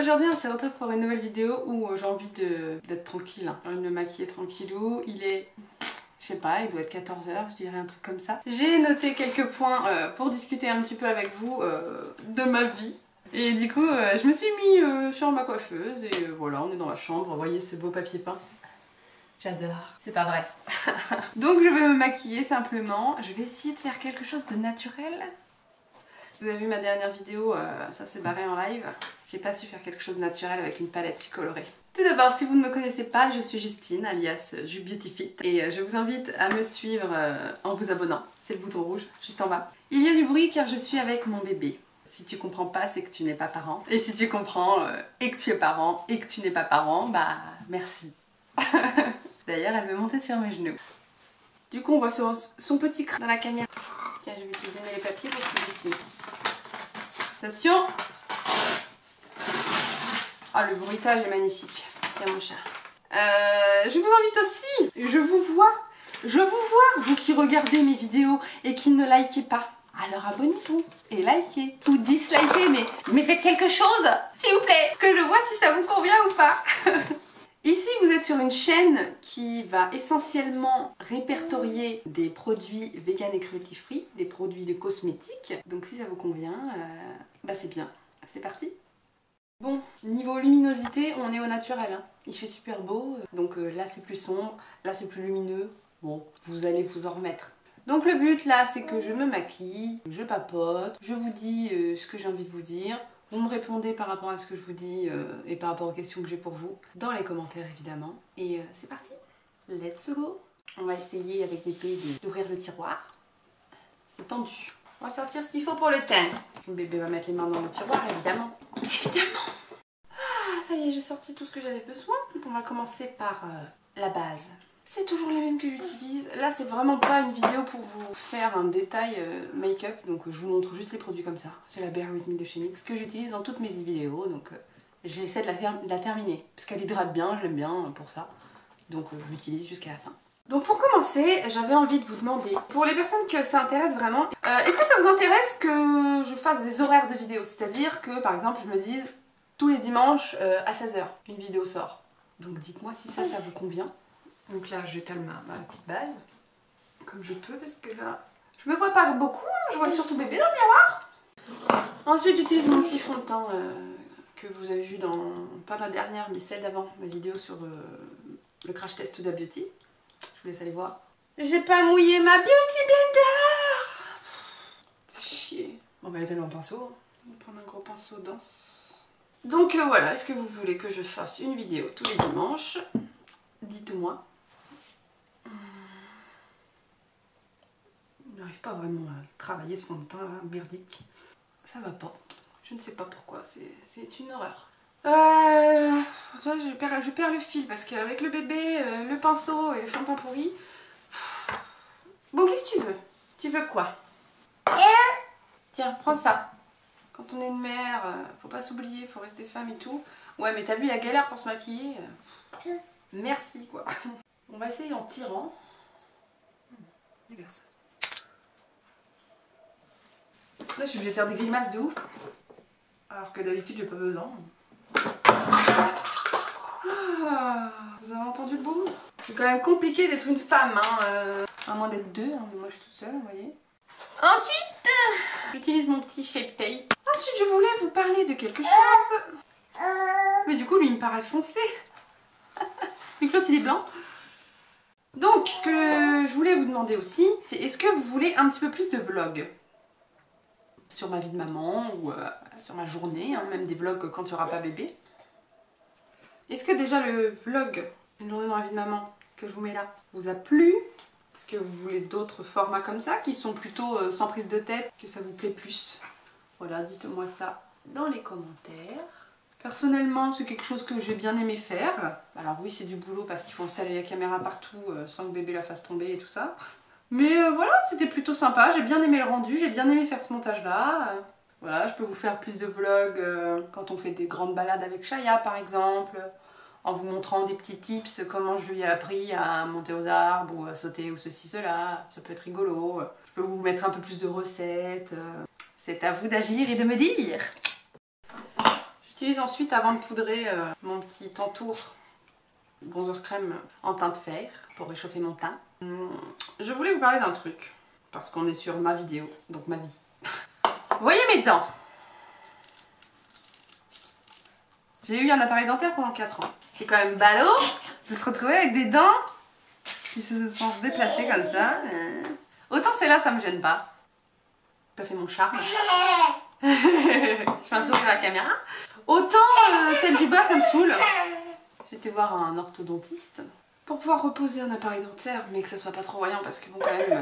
Aujourd'hui on se retrouve pour une nouvelle vidéo où j'ai envie d'être tranquille, hein. J'ai envie de me maquiller tranquillou. Il est, je sais pas, il doit être 14 h, je dirais un truc comme ça. J'ai noté quelques points pour discuter un petit peu avec vous de ma vie. Et du coup je me suis mis sur ma coiffeuse et voilà, on est dans la chambre, vous voyez ce beau papier peint. J'adore, c'est pas vrai. Donc je vais me maquiller simplement, je vais essayer de faire quelque chose de naturel. Vous avez vu ma dernière vidéo, ça s'est barré en live. J'ai pas su faire quelque chose de naturel avec une palette si colorée. Tout d'abord, si vous ne me connaissez pas, je suis Justine, alias JuBeautyFit. Et je vous invite à me suivre en vous abonnant. C'est le bouton rouge, juste en bas. Il y a du bruit car je suis avec mon bébé. Si tu comprends pas, c'est que tu n'es pas parent. Et si tu comprends et que tu es parent et que tu n'es pas parent, bah merci. D'ailleurs, elle veut monter sur mes genoux. Du coup, on voit son petit crâne dans la caméra. Tiens, je vais te donner les papiers pour que tu dessines. Attention! Ah, le bruitage est magnifique. Tiens, mon chat. Je vous invite aussi, je vous vois, vous qui regardez mes vidéos et qui ne likez pas. Alors abonnez-vous et likez. Ou dislikez, mais faites quelque chose, s'il vous plaît, que je vois si ça vous convient ou pas. Ici, vous êtes sur une chaîne qui va essentiellement répertorier des produits vegan et cruelty free, des produits de cosmétiques. Donc si ça vous convient, bah c'est bien. C'est parti. Bon, niveau luminosité, on est au naturel, hein. Il fait super beau, donc là c'est plus sombre, là c'est plus lumineux. Bon, vous allez vous en remettre. Donc le but là, c'est que je me maquille, je papote, je vous dis ce que j'ai envie de vous dire. Vous me répondez par rapport à ce que je vous dis et par rapport aux questions que j'ai pour vous, dans les commentaires évidemment. Et c'est parti, let's go. On va essayer avec bébé d'ouvrir le tiroir. C'est tendu. On va sortir ce qu'il faut pour le teint. Le bébé va mettre les mains dans le tiroir, évidemment. Évidemment. Ah, ça y est, j'ai sorti tout ce que j'avais besoin. On va commencer par la base. C'est toujours la même que j'utilise. Là, c'est vraiment pas une vidéo pour vous faire un détail make-up. Donc, je vous montre juste les produits comme ça. C'est la Bare With Me de chez NYX que j'utilise dans toutes mes vidéos. Donc, j'essaie de la terminer. Parce qu'elle hydrate bien, je l'aime bien pour ça. Donc, je l'utilise jusqu'à la fin. Donc, pour commencer, j'avais envie de vous demander, pour les personnes que ça intéresse vraiment, est-ce que ça vous intéresse que je fasse des horaires de vidéos? C'est-à-dire que, par exemple, je me dise, tous les dimanches à 16 h, une vidéo sort. Donc, dites-moi si ça vous convient. Donc là, j'étale ma petite base, comme je peux, parce que là, je me vois pas beaucoup, hein, je vois surtout bébé dans le miroir. Ensuite, j'utilise mon petit fond de teint que vous avez vu dans, pas ma dernière, mais celle d'avant, ma vidéo sur le crash test Huda Beauty. Je vous laisse aller voir. J'ai pas mouillé ma Beauty Blender. Fait chier. Bon, bah, elle est tellement pinceau. On va prendre un gros pinceau dense. Donc voilà, est-ce que vous voulez que je fasse une vidéo tous les dimanches? Dites-moi. Je n'arrive pas vraiment à travailler ce fond de teint là, merdique. Ça va pas. Je ne sais pas pourquoi, c'est une horreur. Je perds le fil parce qu'avec le bébé, le pinceau et le fond de teint pourri... Bon, qu'est-ce que tu veux? Tu veux quoi? Tiens, prends ça. Quand on est une mère, faut pas s'oublier, faut rester femme et tout. Ouais, mais t'as vu la galère pour se maquiller? Merci quoi. On va essayer en tirant. Dégueulasse. Là, je suis obligée de faire des grimaces de ouf. Alors que d'habitude, j'ai pas besoin. Ah, vous avez entendu le boum? C'est quand même compliqué d'être une femme, hein, à moins d'être deux, hein, mais moi je suis toute seule, vous voyez. Ensuite, j'utilise mon petit Shape Tape. Ensuite, je voulais vous parler de quelque chose. Mais du coup, lui, il me paraît foncé. Vu que l'autre, il est blanc. Donc, ce que je voulais vous demander aussi, c'est est-ce que vous voulez un petit peu plus de vlogs sur ma vie de maman ou sur ma journée, hein, même des vlogs quand il n'y aura pas bébé. Est-ce que déjà le vlog, une journée dans la vie de maman, que je vous mets là, vous a plu? Est-ce que vous voulez d'autres formats comme ça, qui sont plutôt sans prise de tête, que ça vous plaît plus? Voilà, dites-moi ça dans les commentaires. Personnellement, c'est quelque chose que j'ai bien aimé faire. Alors oui, c'est du boulot parce qu'il faut installer la caméra partout sans que bébé la fasse tomber et tout ça. Mais voilà, c'était plutôt sympa, j'ai bien aimé le rendu, j'ai bien aimé faire ce montage-là. Voilà, je peux vous faire plus de vlogs quand on fait des grandes balades avec Chaya par exemple, en vous montrant des petits tips, comment je lui ai appris à monter aux arbres ou à sauter ou ceci, cela. Ça peut être rigolo. Je peux vous mettre un peu plus de recettes. C'est à vous d'agir et de me dire. J'utilise ensuite, avant de poudrer, mon petit entour bronzer crème en teinte fer pour réchauffer mon teint. Je voulais vous parler d'un truc, parce qu'on est sur ma vidéo, donc ma vie. Vous voyez mes dents? J'ai eu un appareil dentaire pendant 4 ans. C'est quand même ballot de se retrouver avec des dents qui se sont déplacées comme ça. Autant celle-là, ça me gêne pas. Ça fait mon charme. Je fais un sourire à la caméra. Autant celle du bas, ça me saoule. J'étais voir un orthodontiste pour pouvoir reposer un appareil dentaire, mais que ça soit pas trop voyant parce que bon, quand même,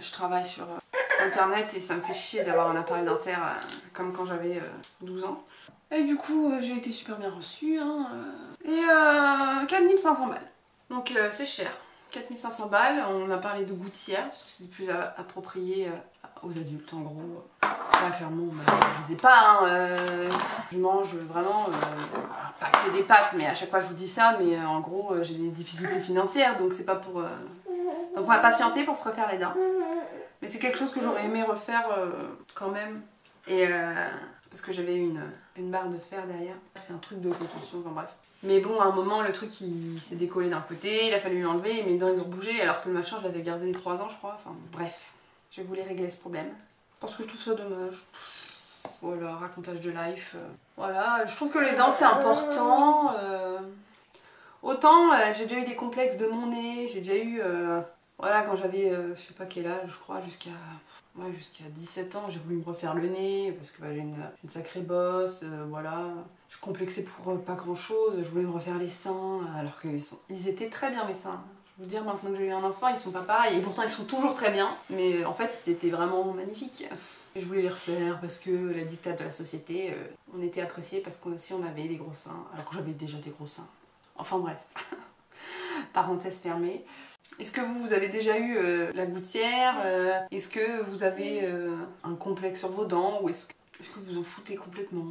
je travaille sur internet et ça me fait chier d'avoir un appareil dentaire comme quand j'avais 12 ans. Et du coup, j'ai été super bien reçue. Hein, et 4500 balles. Donc c'est cher. 4500 balles, on a parlé de gouttière parce que c'est plus approprié aux adultes en gros. Là clairement, je les ai pas, hein, je mange vraiment, pas que des pâtes, mais à chaque fois je vous dis ça, mais en gros j'ai des difficultés financières, donc c'est pas pour... Donc on va patienter pour se refaire les dents. Mais c'est quelque chose que j'aurais aimé refaire quand même, et parce que j'avais une barre de fer derrière, c'est un truc de contention, enfin bref. Mais bon, à un moment, le truc il s'est décollé d'un côté, il a fallu l'enlever, mes dents ils ont bougé, alors que le machin je l'avais gardé 3 ans je crois, enfin bref. Je voulais régler ce problème, parce que je trouve ça dommage. Voilà, racontage de life. Voilà, je trouve que les dents c'est important. Autant j'ai déjà eu des complexes de mon nez, j'ai déjà eu... voilà, quand j'avais, je sais pas quel âge, je crois, jusqu'à 17 ans, j'ai voulu me refaire le nez, parce que j'ai une sacrée bosse, voilà. Je complexais pour pas grand chose, je voulais me refaire les seins, alors qu'ils étaient très bien mes seins. Je veux dire, maintenant que j'ai eu un enfant, ils sont pas pareils, et pourtant ils sont toujours très bien, mais en fait c'était vraiment magnifique. Et je voulais les refaire parce que la dictate de la société, on était appréciés parce que si on avait des gros seins, alors que j'avais déjà des gros seins. Enfin bref, parenthèse fermée. Est-ce que vous avez déjà eu la gouttière? Est-ce que vous avez un complexe sur vos dents? Ou est-ce que vous en foutez complètement?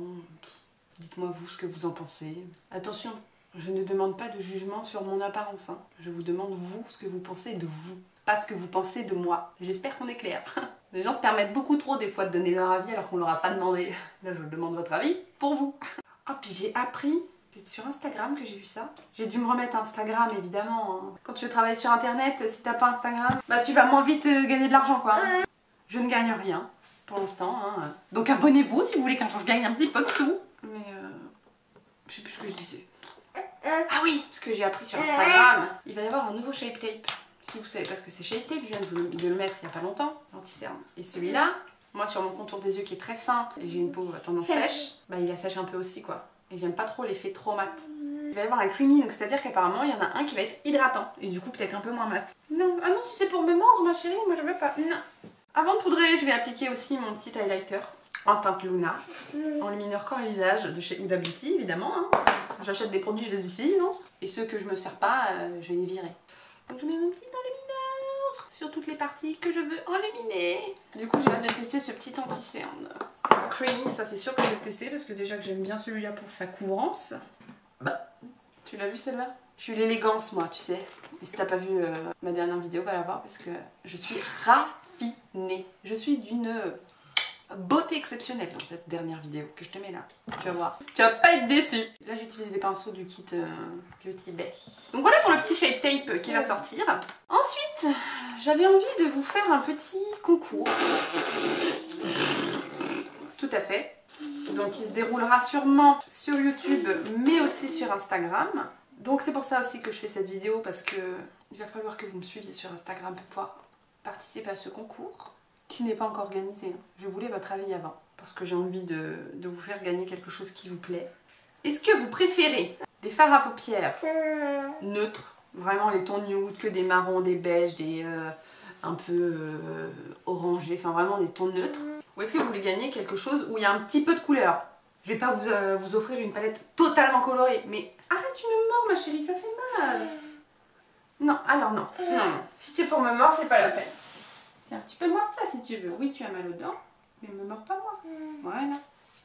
Dites-moi vous ce que vous en pensez. Attention, je ne demande pas de jugement sur mon apparence. Hein. Je vous demande vous ce que vous pensez de vous. Pas ce que vous pensez de moi. J'espère qu'on est clair. Les gens se permettent beaucoup trop des fois de donner leur avis alors qu'on leur a pas demandé. Là je demande votre avis pour vous. Ah puis j'ai appris... C'est sur Instagram que j'ai vu ça. J'ai dû me remettre Instagram évidemment. Hein. Quand tu veux travailler sur internet, si t'as pas Instagram, bah tu vas moins vite gagner de l'argent quoi. Je ne gagne rien pour l'instant. Hein. Donc abonnez-vous si vous voulez qu'un jour je gagne un petit peu de tout. Mais je sais plus ce que je disais. Ah oui, parce que j'ai appris sur Instagram. Il va y avoir un nouveau Shape Tape. Si vous savez pas ce que c'est Shape Tape, je viens de le mettre il y a pas longtemps, l'anti-cerne. Et celui-là, moi sur mon contour des yeux qui est très fin et j'ai une peau à tendance sèche, bah il assèche un peu aussi quoi. Et j'aime pas trop l'effet trop mat. Il va y avoir un creamy, donc c'est-à-dire qu'apparemment il y en a un qui va être hydratant. Et du coup peut-être un peu moins mat. Non, ah non, si c'est pour me mordre ma chérie, moi je veux pas. Non. Avant de poudrer, je vais appliquer aussi mon petit highlighter en teinte Luna, en lumineur corps et visage de chez Huda Beauty évidemment. Hein. J'achète des produits, je les utilise, non? Et ceux que je me sers pas, je vais les virer. Donc je mets mon petit enlumineur sur toutes les parties que je veux enluminer. Du coup j'ai hâte de tester ce petit anti-cerne. Creamy, ça c'est sûr que je vais le tester parce que déjà que j'aime bien celui-là pour sa couvrance. Tu l'as vu celle-là? Je suis l'élégance moi, tu sais. Et si t'as pas vu ma dernière vidéo, va la voir parce que je suis raffinée. Je suis d'une beauté exceptionnelle dans cette dernière vidéo que je te mets là. Tu vas voir. Tu vas pas être déçu. Là j'utilise les pinceaux du kit Beauty Bay. Donc voilà pour le petit Shape Tape qui va sortir. Ensuite, j'avais envie de vous faire un petit concours. Tout à fait. Donc il se déroulera sûrement sur YouTube mais aussi sur Instagram. Donc c'est pour ça aussi que je fais cette vidéo parce que il va falloir que vous me suiviez sur Instagram pour pouvoir participer à ce concours qui n'est pas encore organisé. Je voulais votre avis avant parce que j'ai envie de vous faire gagner quelque chose qui vous plaît. Est-ce que vous préférez des fards à paupières neutres, vraiment les tons nude, que des marrons, des beiges, des un peu orangés, enfin vraiment des tons neutres? Ou est-ce que vous voulez gagner quelque chose où il y a un petit peu de couleur? Je vais pas vous offrir une palette totalement colorée, mais arrête, tu me mords ma chérie, ça fait mal. Non, alors non, non, non. Si c'est pour me mordre, c'est pas la peine. Tiens, tu peux mordre ça si tu veux. Oui, tu as mal aux dents, mais me mords pas moi. Voilà.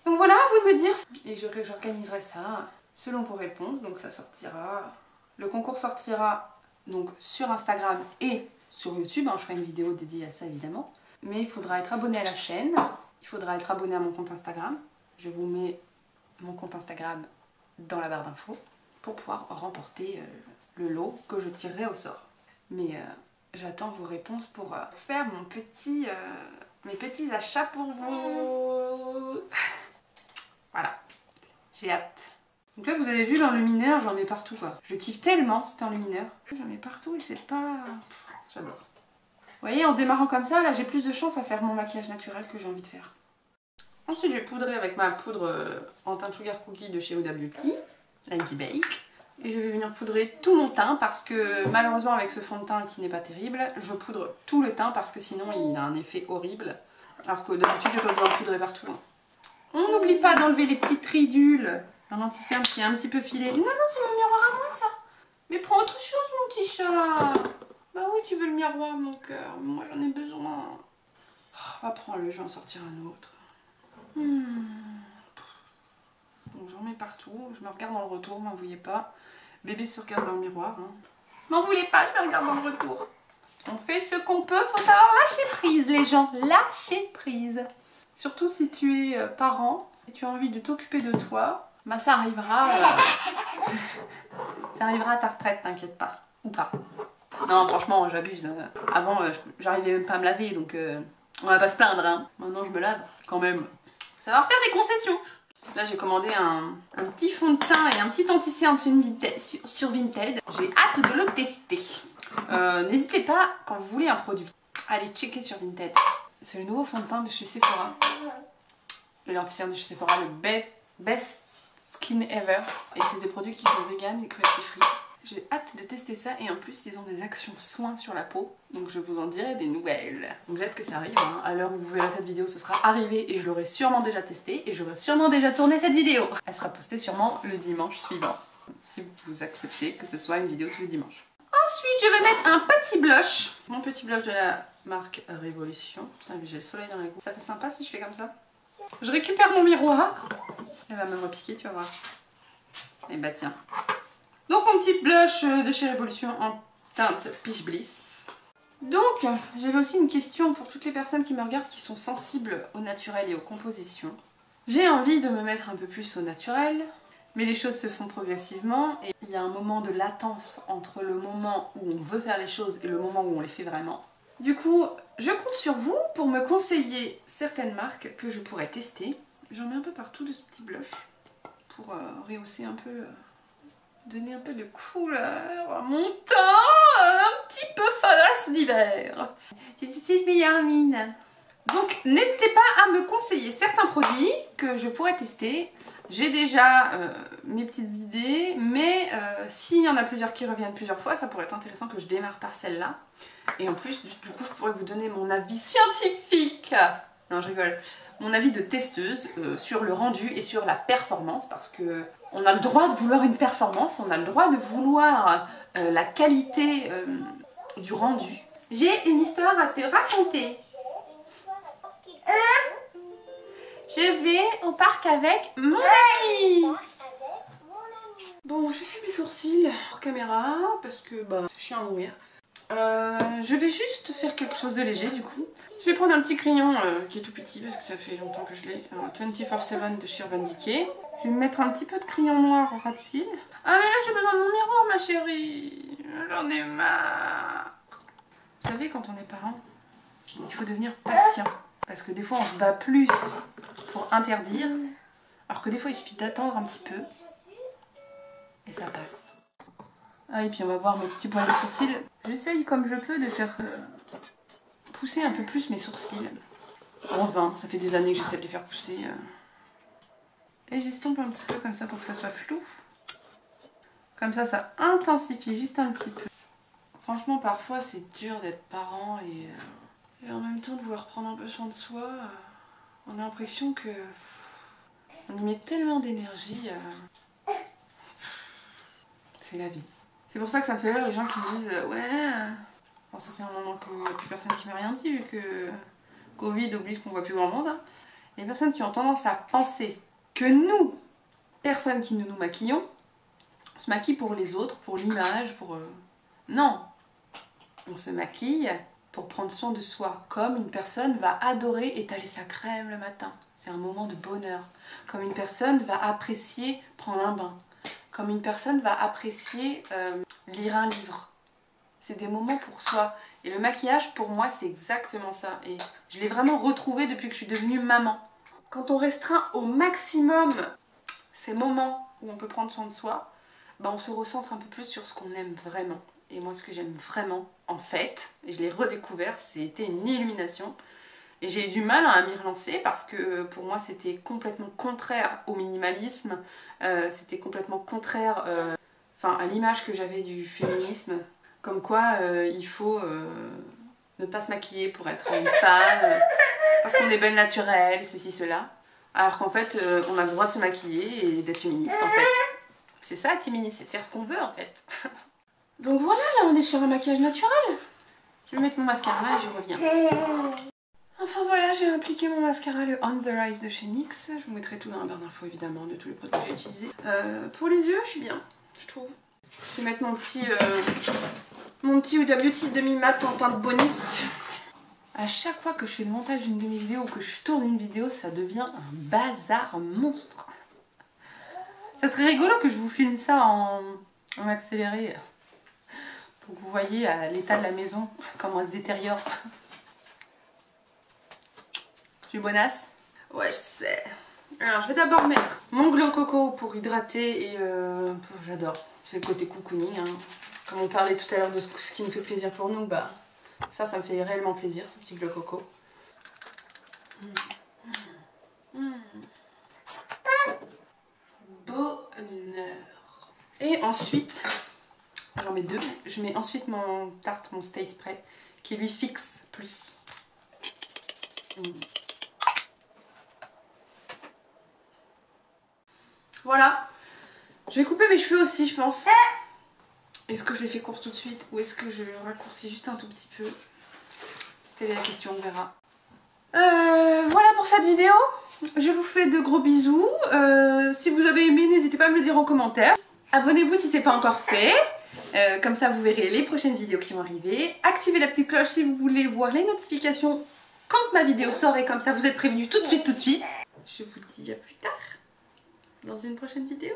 Donc voilà, à vous de me dire. Et j'organiserai ça selon vos réponses. Donc ça sortira. Le concours sortira donc sur Instagram et sur YouTube. Hein. Je ferai une vidéo dédiée à ça évidemment. Mais il faudra être abonné à la chaîne. Il faudra être abonné à mon compte Instagram. Je vous mets mon compte Instagram dans la barre d'infos pour pouvoir remporter le lot que je tirerai au sort. Mais j'attends vos réponses pour faire mes petits achats pour vous. Voilà, j'ai hâte. Donc là vous avez vu l'enlumineur, j'en mets partout quoi. Je kiffe tellement cet enlumineur. J'en mets partout et c'est pas... J'adore. Vous voyez, en démarrant comme ça, là j'ai plus de chance à faire mon maquillage naturel que j'ai envie de faire. Ensuite je vais poudrer avec ma poudre en teint Sugar Cookie de chez Huda Beauty, Lady Bake. Et je vais venir poudrer tout mon teint parce que malheureusement avec ce fond de teint qui n'est pas terrible, je poudre tout le teint parce que sinon il a un effet horrible. Alors que d'habitude j'ai pas besoin de poudrer partout. On n'oublie pas d'enlever les petites ridules. Un anti-cerne qui est un petit peu filé. Non, non, c'est mon miroir à moi ça. Mais prends autre chose mon petit chat. Bah oui, tu veux le miroir mon cœur. Moi j'en ai besoin. Oh, prends-le, je vais en sortir un autre. Bon, j'en mets partout. Je me regarde dans le retour, m'en voulez pas. Bébé se regarde dans le miroir. Hein. M'en voulez pas, je me regarde dans le retour. On fait ce qu'on peut, faut savoir lâcher prise les gens. Lâcher prise. Surtout si tu es parent et tu as envie de t'occuper de toi. Bah ça arrivera, ça arrivera à ta retraite, t'inquiète pas, ou pas. Non franchement j'abuse, avant j'arrivais même pas à me laver donc on va pas se plaindre hein. Maintenant je me lave quand même. Faut savoir faire des concessions. Là j'ai commandé un petit fond de teint et un petit anti-cerne sur Vinted. J'ai hâte de le tester. N'hésitez pas quand vous voulez un produit, allez checker sur Vinted. C'est le nouveau fond de teint de chez Sephora. Et l'anti-cerne de chez Sephora, le best skin ever. Et c'est des produits qui sont vegan et cruelty free. J'ai hâte de tester ça et en plus ils ont des actions soins sur la peau. Donc je vous en dirai des nouvelles. Donc j'ai hâte que ça arrive. Hein. À l'heure où vous verrez cette vidéo, ce sera arrivé et je l'aurai sûrement déjà testé. Et j'aurai sûrement déjà tourné cette vidéo. Elle sera postée sûrement le dimanche suivant. Si vous acceptez que ce soit une vidéo tous les dimanches. Ensuite je vais mettre un petit blush. Mon petit blush de la marque Révolution. Putain j'ai le soleil dans les goûts. Ça fait sympa si je fais comme ça. Je récupère mon miroir. Elle va me repiquer, tu vas voir. Et bah tiens. Donc mon petit blush de chez Révolution en teinte Peach Bliss. Donc j'avais aussi une question pour toutes les personnes qui me regardent qui sont sensibles au naturel et aux compositions. J'ai envie de me mettre un peu plus au naturel, mais les choses se font progressivement et il y a un moment de latence entre le moment où on veut faire les choses et le moment où on les fait vraiment. Du coup, je compte sur vous pour me conseiller certaines marques que je pourrais tester. J'en mets un peu partout de ce petit blush pour rehausser un peu, donner un peu de couleur à mon teint un petit peu fadasse d'hiver. Je suis Sylvie Armine. Donc n'hésitez pas à me conseiller certains produits que je pourrais tester. J'ai déjà mes petites idées, mais s'il y en a plusieurs qui reviennent plusieurs fois, ça pourrait être intéressant que je démarre par celle-là. Et en plus, du coup, je pourrais vous donner mon avis scientifique. Non, je rigole. Mon avis de testeuse sur le rendu et sur la performance, parce que on a le droit de vouloir une performance, on a le droit de vouloir la qualité du rendu. J'ai une histoire à te raconter. Je vais au parc avec mon ami. Bon, j'ai fait mes sourcils hors caméra parce que bah, c'est chiant à mourir. Je vais juste faire quelque chose de léger du coup. Je vais prendre un petit crayon qui est tout petit parce que ça fait longtemps que je l'ai. 24/7 de chez Urban Decay. Je vais me mettre un petit peu de crayon noir au ras de cils. Ah mais là j'ai besoin de mon miroir ma chérie. J'en ai marre. Vous savez quand on est parent, il faut devenir patient. Parce que des fois on se bat plus pour interdire. Alors que des fois il suffit d'attendre un petit peu. Et ça passe. Ah et puis on va voir mes petits poils de sourcils. J'essaye comme je peux de faire pousser un peu plus mes sourcils. En vain, ça fait des années que j'essaie de les faire pousser. Et j'estompe un petit peu comme ça pour que ça soit flou. Comme ça, ça intensifie juste un petit peu. Franchement, parfois c'est dur d'être parent et en même temps de vouloir prendre un peu soin de soi. On a l'impression que on y met tellement d'énergie. C'est la vie. C'est pour ça que ça me fait rire les gens qui me disent ouais, bon, ça fait un moment qu'il n'y a plus personne qui m'a rien dit vu que Covid oblige qu'on voit plus grand monde. Hein. Les personnes qui ont tendance à penser que nous, personnes qui nous maquillons, on se maquille pour les autres, pour l'image, pour... Non, on se maquille pour prendre soin de soi. Comme une personne va adorer étaler sa crème le matin. C'est un moment de bonheur. Comme une personne va apprécier prendre un bain. Comme une personne va apprécier lire un livre. C'est des moments pour soi. Et le maquillage, pour moi, c'est exactement ça. Et je l'ai vraiment retrouvé depuis que je suis devenue maman. Quand on restreint au maximum ces moments où on peut prendre soin de soi, bah on se recentre un peu plus sur ce qu'on aime vraiment. Et moi, ce que j'aime vraiment, en fait, et je l'ai redécouvert, c'était une illumination. Et j'ai eu du mal à m'y relancer parce que pour moi, c'était complètement contraire au minimalisme. C'était complètement contraire à l'image que j'avais du féminisme. Comme quoi, il faut ne pas se maquiller pour être une femme, parce qu'on est belle naturelle, ceci, cela. Alors qu'en fait, on a le droit de se maquiller et d'être féministe, en fait. C'est ça, être féministe, c'est de faire ce qu'on veut, en fait. Donc voilà, là, on est sur un maquillage naturel. Je vais mettre mon mascara et je reviens. Enfin voilà, j'ai appliqué mon mascara, le On The Rise de chez NYX. Je vous mettrai tout dans la barre d'infos, évidemment, de tous les produits que j'ai utilisés. Pour les yeux, je suis bien, je trouve. Je vais mettre mon petit Huda Beauty demi-mat en teinte Bonnie. À chaque fois que je fais le montage d'une demi-vidéo ou que je tourne une vidéo, ça devient un bazar monstre. Ça serait rigolo que je vous filme ça en accéléré pour que vous voyez à l'état de la maison comment elle se détériore. Je suis bonasse? Ouais, je sais. Alors, je vais d'abord mettre mon Glow Coco pour hydrater et j'adore. C'est le côté cocooning. Hein. Comme on parlait tout à l'heure de ce qui nous fait plaisir pour nous, bah ça me fait réellement plaisir, ce petit Glow Coco. Bonheur. Et ensuite, j'en mets deux. Je mets ensuite mon Tarte, mon Stay Spray, qui lui fixe plus. Voilà. Je vais couper mes cheveux aussi, je pense. Est-ce que je les fais courts tout de suite ou est-ce que je raccourcis juste un tout petit peu? Telle est la question, on verra. Voilà pour cette vidéo. Je vous fais de gros bisous. Si vous avez aimé, n'hésitez pas à me le dire en commentaire. Abonnez-vous si ce n'est pas encore fait. Comme ça, vous verrez les prochaines vidéos qui vont arriver. Activez la petite cloche si vous voulez voir les notifications quand ma vidéo sort. Et comme ça, vous êtes prévenus tout de suite, tout de suite. Je vous dis à plus tard dans une prochaine vidéo.